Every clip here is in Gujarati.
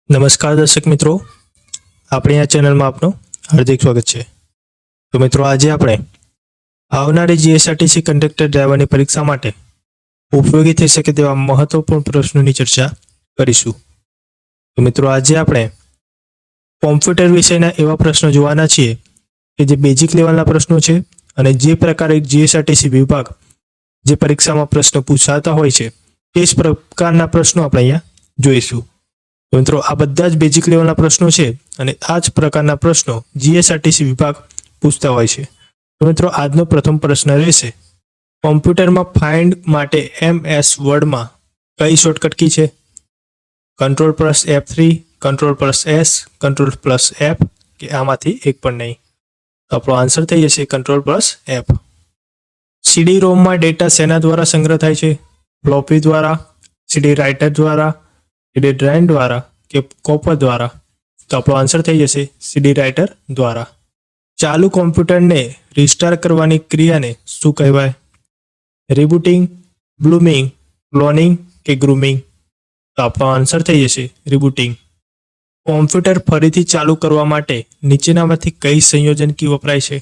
નમસ્કાર દર્શક મિત્રો, આપણી આ ચેનલમાં આપનું હાર્દિક સ્વાગત છે। તો મિત્રો, આજે આપણે આવનારી જીએસઆરટીસી કંડક્ટર ડ્રાઈવરની પરીક્ષા માટે ઉપયોગી થઈ શકે તેવા મહત્વપૂર્ણ પ્રશ્નોની ચર્ચા કરીશું। તો મિત્રો, આજે આપણે કોમ્પ્યુટર વિષયના એવા પ્રશ્નો જોવાના છીએ કે જે બેઝિક લેવલના પ્રશ્નો છે અને જે પ્રકારે જીએસઆરટીસી વિભાગ જે પરીક્ષામાં પ્રશ્નો પૂછાતા હોય છે તે જ પ્રકારના પ્રશ્નો આપણે અહીંયા જોઈશું। તો મિત્રો, આ બધા જ બેઝિક લેવલના પ્રશ્નો છે અને આ જ પ્રકારના પ્રશ્નો જીએસઆરટીસી વિભાગ પૂછતા હોય છે। તો મિત્રો, આજનો પ્રથમ પ્રશ્ન રહેશે, કોમ્પ્યુટરમાં ફાઇન્ડ માટે MS વર્ડમાં કઈ શોર્ટકટ કી છે? Ctrl+F3, Ctrl+S, Ctrl+F કે આમાંથી એક પણ નહીં? તો આપણો આન્સર થઈ જશે Ctrl+F। CD રોમમાં ડેટા શેના દ્વારા સંગ્રહ થાય છે? ફ્લોપી દ્વારા, CD રાઇટર દ્વારા, CD ડ્રાઈવ દ્વારા કે કોપર દ્વારા? તો આપણો આન્સર થઈ જશે CD રાઇટર દ્વારા। ચાલુ કોમ્પ્યુટરને રિસ્ટાર્ટ કરવાની ક્રિયાને શું કહેવાય? રિબૂટિંગ, બ્લૂમિંગ, ક્લોનિંગ કે ગ્રુમિંગ? તો આપણો આન્સર થઈ જશે રિબૂટિંગ। કોમ્પ્યુટર ફરીથી ચાલુ કરવા માટે નીચેનામાંથી કઈ સંયોજન કી વપરાય છે?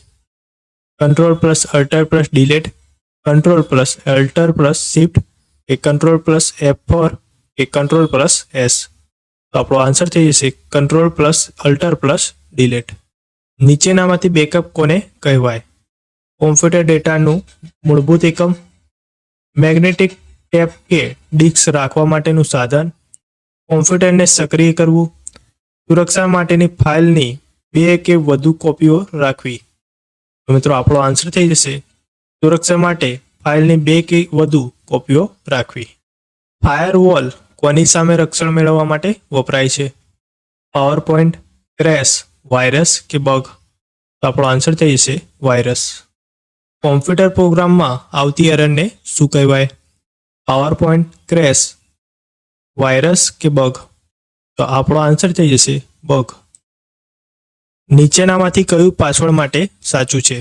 Ctrl+Alt+Delete, Ctrl+Alt+Shift કે Ctrl+F4 કે Ctrl+S? તો આપણો આન્સર થઈ જશે Ctrl+Alt+Delete। નીચેનામાંથી બેકઅપ કોને કહેવાય? કોમ્પ્યુટર ડેટાનું મૂળભૂત એકમ, મેગ્નેટિક ટેપ કે ડિસ્ક રાખવા માટેનું સાધન, કોમ્પ્યુટરને સક્રિય કરવું, સુરક્ષા માટેની ફાઇલની 2 કે વધુ કોપીઓ રાખવી? તો મિત્રો, આપણો આન્સર થઈ જશે સુરક્ષા માટે ફાઇલની 2 કે વધુ કોપીઓ રાખવી। ફાયરવોલ કોની સામે રક્ષણ મેળવવા માટે વપરાય છે? પાવરપોઈન્ટ, ક્રેશ, વાયરસ કે બગ? તો આપણો આન્સર થઈ જશે વાયરસ। કોમ્પ્યુટર પ્રોગ્રામમાં આવતી એરરને શું કહેવાય? પાવરપોઈન્ટ, ક્રેશ, વાયરસ કે બગ? તો આપણો આન્સર થઈ જશે બગ। નીચેનામાંથી કયું પાસવર્ડ માટે સાચું છે?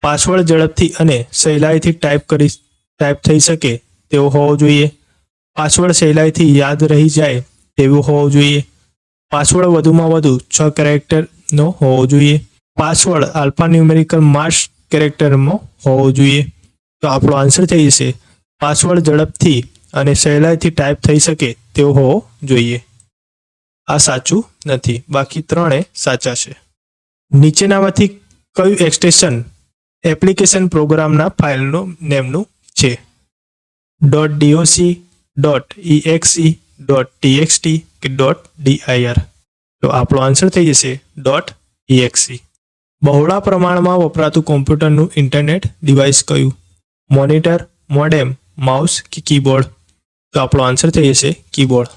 પાસવર્ડ ઝડપથી અને સહેલાઈથી ટાઈપ થઈ શકે તેવો હોવો જોઈએ, પાસવર્ડ સહેલાઈથી યાદ રહી જાય તેવું હોવું જોઈએ, પાસવર્ડ વધુમાં વધુ 6 કેરેક્ટરનો હોવો જોઈએ, પાસવર્ડ આલ્ફાન્યુમેરિકલ માસ્ક કેરેક્ટરમાં હોવો જોઈએ? તો આપણો આન્સર થઈ જશે પાસવર્ડ ઝડપથી અને સહેલાઈથી ટાઈપ થઈ શકે તેવો હોવો જોઈએ। આ સાચું નથી, બાકી ત્રણે સાચા છે। નીચેનામાંથી કયું એક્સટેન્શન એપ્લિકેશન પ્રોગ્રામના ફાઇલનું નેમનું છે? .doc, .exe, .txt કે .dir? તો આપણો આન્સર થઈ જશે .exe। બહોળા પ્રમાણમાં વપરાતું કોમ્પ્યુટરનું ઇન્ટરનેટ ડિવાઇસ કયું? મોનિટર, મોડેમ, માઉસ કે કીબોર્ડ? તો આપણો આન્સર થઈ જશે કીબોર્ડ।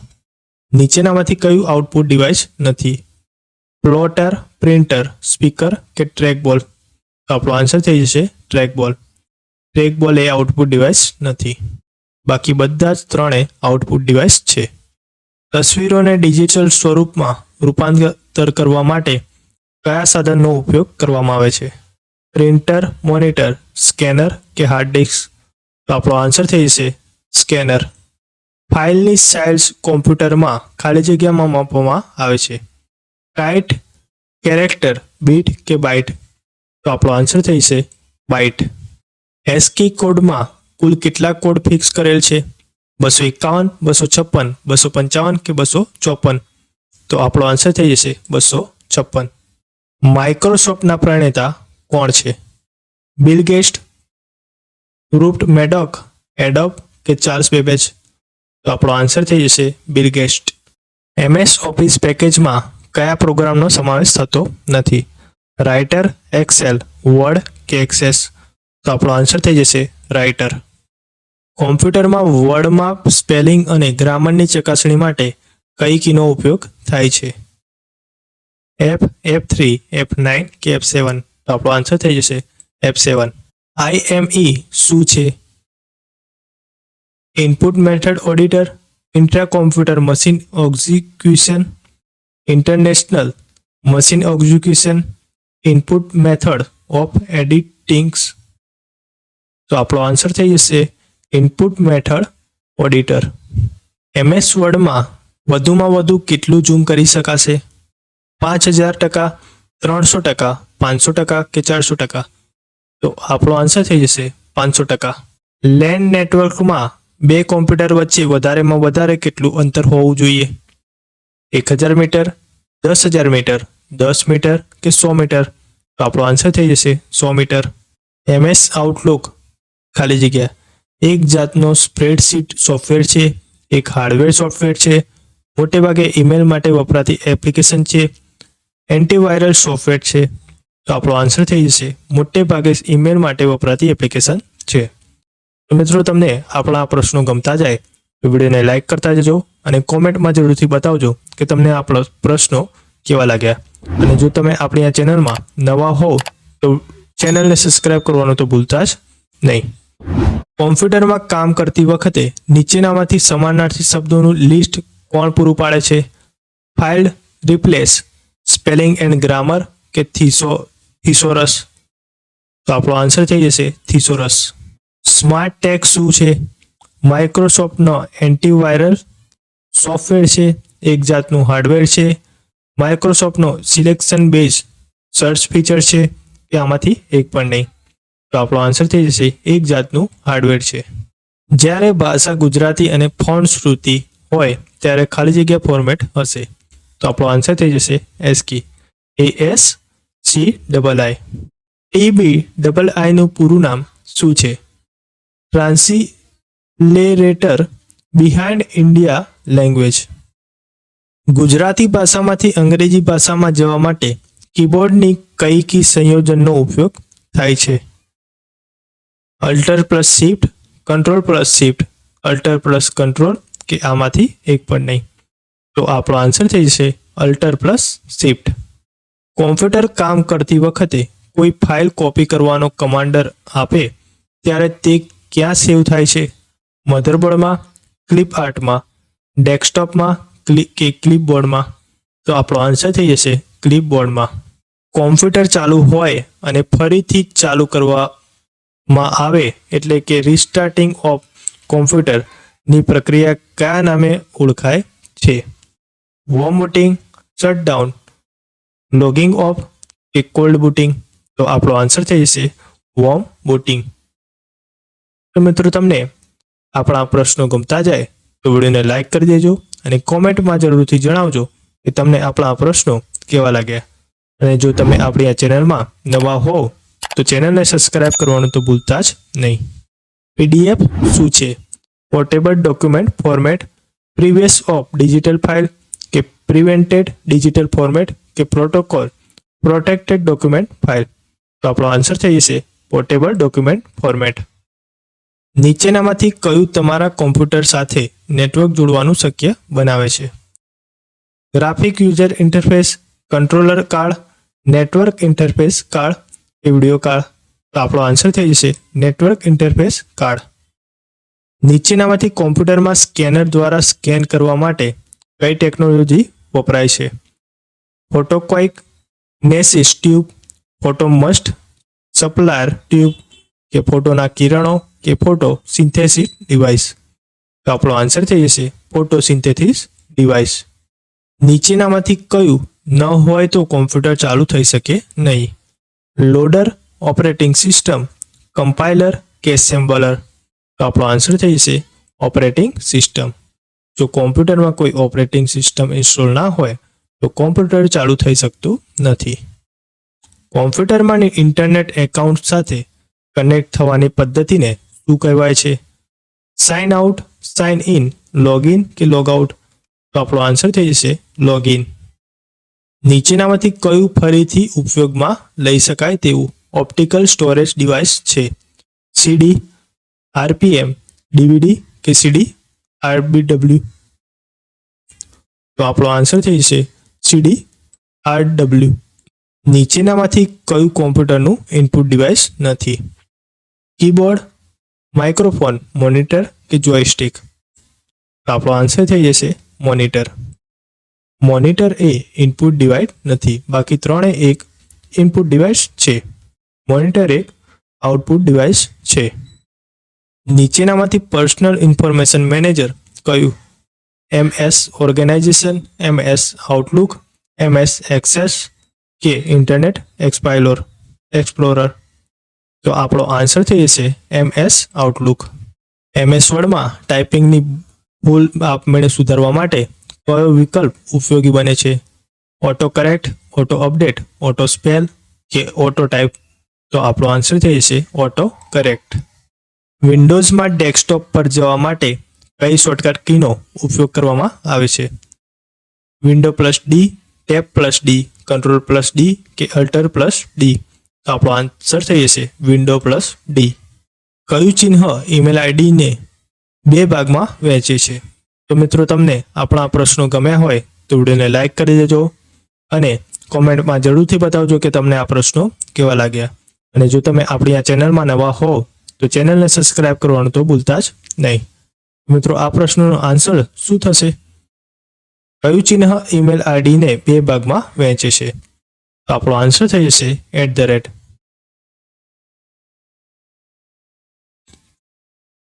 નીચેનામાંથી કયું આઉટપુટ ડિવાઇસ નથી? પ્લોટર, પ્રિન્ટર, સ્પીકર કે ટ્રેકબોલ? તો આપણો આન્સર થઈ જશે ટ્રેકબોલ। ટ્રેકબોલ એ આઉટપુટ ડિવાઇસ નથી, બાકી બધા જ ત્રણે આઉટપુટ ડિવાઇસ છે। તસવીરોને ડિજિટલ સ્વરૂપમાં રૂપાંતર કરવા માટે કયા સાધનનો ઉપયોગ કરવામાં આવે છે? પ્રિન્ટર, મોનિટર, સ્કેનર કે હાર્ડ ડિસ્ક? તો આપણો આન્સર થઈ જશે સ્કેનર। ફાઇલની સાઇઝ કોમ્પ્યુટરમાં ખાલી જગ્યામાં માપવામાં આવે છે? કાઇટ, કેરેક્ટર, બીટ કે બાઇટ? તો આપણો આન્સર થઈ જશે બાઇટ। એસ્કી કોડમાં કુલ કેટલા કોડ ફિક્સ કરેલ છે? 251, 256, 255 કે 254? તો આપણો આન્સર થઈ જશે 256। માઇક્રોસોફ્ટના પ્રણેતા કોણ છે? બિલ ગેટ્સ, રૂપર્ટ મેર્ડોક, એડોબ કે ચાર્લ્સ બેબેજ? તો આપણો આન્સર થઈ જશે બિલ ગેટ્સ। MS ઓફિસ પેકેજમાં કયા પ્રોગ્રામનો સમાવેશ થતો નથી? રાઇટર, એક્સેલ, વર્ડ કે એક્સેસ? તો આપણો આન્સર થઈ જશે રાઇટર। કોમ્પ્યુટરમાં વર્ડમાં સ્પેલિંગ અને ગ્રામરની ચકાસણી માટે કઈ કીનો ઉપયોગ થાય છે? F, F3, F9 કે F7? તો આપણો આન્સર થઈ જશે F7। IME શું છે? Input method editor, intra computer machine execution, international machine execution, input method of editings? તો આપણો આન્સર થઈ જશે ઇનપુટ મેથડ ઓડિટર। MS વર્ડમાં વધુમાં વધુ કેટલું ઝૂમ કરી શકાશે? 5000%, 300%, 500% કે 400%? તો આપણો આન્સર થઈ જશે 500%. લેન નેટવર્કમાં બે કોમ્પ્યુટર વચ્ચે વધારેમાં વધારે કેટલું અંતર હોવું જોઈએ? 1000 મીટર, 10000 મીટર, 10 મીટર કે 100 મીટર? તો આપણો આન્સર થઈ જશે 100 મીટર. MS આઉટલુક ખાલી જગ્યા એક જાતનો સ્પ્રેડશીટ સોફ્ટવેર છે, એક હાર્ડવેર સોફ્ટવેર છે, મોટે ભાગે ઈમેલ માટે વપરાતી એપ્લિકેશન છે, એન્ટીવાયરલ સોફ્ટવેર છે? તો આપણો આન્સર થઈ જશે મોટે ભાગે ઈમેલ માટે વપરાતી એપ્લિકેશન છે. તો મિત્રો, તમને આપણા પ્રશ્નો ગમતા જાય તો વિડીયોને લાઇક કરતા જજો અને કોમેન્ટમાં જરૂરથી બતાવજો કે તમને આ પ્રશ્નો કેવા લાગ્યા. અને જો તમે આપણી આ ચેનલમાં નવા હો તો ચેનલને સબસ્ક્રાઇબ કરવાનું તો ભૂલતા જ નહીં. કોમ્પ્યુટરમાં કામ કરતી વખતે નીચેનામાંથી સમાનાર્થી શબ્દોનું લિસ્ટ કોણ પૂરું પાડે છે? File replace, spelling and grammar કે થિસોરસ? તો આપણો આન્સર થઈ જશે થિસોરસ. સ્માર્ટ ટેગ શું છે? માઇક્રોસોફ્ટનો એન્ટીવાયરલ સોફ્ટવેર છે, એક જાતનું હાર્ડવેર છે, માઇક્રોસોફ્ટનો સિલેક્શન બેઝ સર્ચ ફીચર છે કે આમાંથી એક પણ નહીં? તો આપણો આન્સર થઈ જશે એક જાતનું હાર્ડવેર છે. જ્યારે ભાષા ગુજરાતી અને ફોન્ટ શ્રુતિ હોય ત્યારે ખાલી જગ્યા ફોર્મેટ હશે? તો આપણો આન્સર થઈ જશે ASCII. TBII નું પૂરું નામ શું છે? Translator behind India language. Gujarati ભાષામાંથી અંગ્રેજી ભાષામાં જવા માટે કીબોર્ડની કઈ કી સંયોજનનો ઉપયોગ થાય છે? Alt+Shift, Ctrl+Shift, Alt+Ctrl કે આમાંથી એક પણ નહીં? તો આપણો આન્સર થઈ જશે Alt+Shift. કોમ્પ્યુટર કામ કરતી વખતે કોઈ ફાઇલ કોપી કરવાનો કમાન્ડર આપે ત્યારે તે ક્યાં સેવ થાય છે? મધરબોર્ડમાં, ક્લિપ આર્ટમાં, ડેસ્કટોપમાં કે ક્લિપબોર્ડમાં? તો આપણો આન્સર થઈ જશે ક્લિપબોર્ડમાં. કોમ્પ્યુટર ચાલુ હોય અને ફરીથી ચાલુ કરવામાં આવે એટલે કે રિસ્ટાર્ટિંગ ઓફ કોમ્પ્યુટરની પ્રક્રિયા કયા નામે ઓળખાય છે? વોર્મ બૂટિંગ, શટડાઉન, લોગિંગ ઓફ કે કોલ્ડ બૂટિંગ? તો આપણો આન્સર થઈ જશે વોર્મ બૂટિંગ. તો મિત્રો, તમને આપણા પ્રશ્નો ગમતા જાય તો વિડીયોને લાઇક કરી દેજો અને કોમેન્ટમાં જરૂરથી જણાવજો કે તમને આપણા પ્રશ્નો કેવા લાગ્યા. અને જો તમે આપણી આ ચેનલમાં નવા હોવ તો ચેનલને સબસ્ક્રાઇબ કરવાનું તો ભૂલતા જ નહીં. PDF શું છે? Portable document format, previous of digital file કે પ્રિવેન્ટેડ ડિજિટલ ફોર્મેટ કે પ્રોટોકોલ પ્રોટેક્ટેડ ડોક્યુમેન્ટ ફાઇલ? તો આપણો આન્સર થઈ જશે પોર્ટેબલ ડોક્યુમેન્ટ ફોર્મેટ. નીચેનામાંથી કયું તમારા કોમ્પ્યુટર સાથે નેટવર્ક જોડવાનું શક્ય બનાવે છે? Graphic user interface, controller card, network interface card કે વિડીયો કાર્ડ? તો આપણો આન્સર થઈ જશે નેટવર્ક ઇન્ટરફેસ કાર્ડ. નીચેનામાંથી કોમ્પ્યુટરમાં સ્કેનર દ્વારા સ્કેન કરવા માટે કઈ ટેકનોલોજી વપરાય છે? ફોટોકોઇક, નેસિસ ટ્યુબ, ફોટોમસ્ટ સપ્લાયર ટ્યુબ કે ફોટોના કિરણો કે ફોટો સિન્થેસિસ ડિવાઇસ? તો આપણો આન્સર થઈ જશે ફોટોસિન્થેસિસ ડિવાઇસ. નીચેનામાંથી કયું ન હોય તો કોમ્પ્યુટર ચાલુ થઈ શકે નહીં? લોડર, ઓપરેટિંગ સિસ્ટમ, કમ્પાઇલર કે એસેમ્બલર? તો આપણો આન્સર થઈ જશે ઓપરેટિંગ સિસ્ટમ. જો કોમ્પ્યુટરમાં કોઈ ઓપરેટિંગ સિસ્ટમ ઇન્સ્ટોલ ના હોય તો કોમ્પ્યુટર ચાલુ થઈ શકતું નથી. કોમ્પ્યુટરમાં ઇન્ટરનેટ એકાઉન્ટ સાથે કનેક્ટ થવાની પદ્ધતિને શું કહેવાય છે? Sign out, sign in, login કે લોગઆઉટ? તો આપણો આન્સર થઈ જશે લોગિન. નીચેનામાંથી કયું ફરીથી ઉપયોગમાં લઈ શકાય તેવું ઓપ્ટિકલ સ્ટોરેજ ડિવાઇસ છે? CD, RPM, DVD કે CD RBW? તો આપણો આન્સર થઈ જશે CD RW. નીચેનામાંથી કયું કોમ્પ્યુટરનું ઇનપુટ ડિવાઇસ નથી? કીબોર્ડ, માઇક્રોફોન, મોનિટર કે જોયસ્ટિક? તો આપણો આન્સર થઈ જશે મોનિટર. મોનિટર એ ઇનપુટ ડિવાઇસ નથી, બાકી ત્રણે એક ઇનપુટ ડિવાઇસ છે. મોનિટર એક આઉટપુટ ડિવાઇસ છે. નીચેનામાંથી પર્સનલ ઇન્ફોર્મેશન મેનેજર કયું? MS organisation, MS Outlook, MS Access કે ઇન્ટરનેટ એક્સપ્લોરર? તો આપણો આન્સર થઈ જશે MS આઉટલુક. MS વર્ડમાં ટાઈપિંગની ભૂલ આપમેળે સુધારવા માટે કયો વિકલ્પ ઉપયોગી બને છે? Auto correct, auto update, auto spell કે ઓટો ટાઈપ? તો આપણો આન્સર થઈ જશે ઓટો કરેક્ટ. વિન્ડોઝમાં ડેસ્કટોપ પર જવા માટે કઈ શોર્ટકટ કીનો ઉપયોગ કરવામાં આવે છે? વિન્ડો+D, ટેબ+D, કંટ્રોલ+D કે અલ્ટર+D? તો આપણો આન્સર થઈ જશે વિન્ડો+D. કયું ચિહ્ન ઈમેલ આઈડીને 2 ભાગમાં વહેંચે છે? તો મિત્રો, તમને આપણા પ્રશ્નો ગમ્યા હોય તો વિડીયોને લાઈક કરી દેજો અને કોમેન્ટમાં જરૂરથી બતાવજો કે તમને આ પ્રશ્નો કેવા લાગ્યા. અને જો તમે આપણી આ ચેનલમાં નવા હો તો ચેનલને સબસ્ક્રાઇબ કરવાનું તો ભૂલતા જ નહીં. મિત્રો, આ પ્રશ્નનો આન્સર શું થશે? કયું ચિહ્ન ઈમેલ આઈડીને 2 ભાગમાં વહેંચે છે? તો આપણો આન્સર થઈ જશે @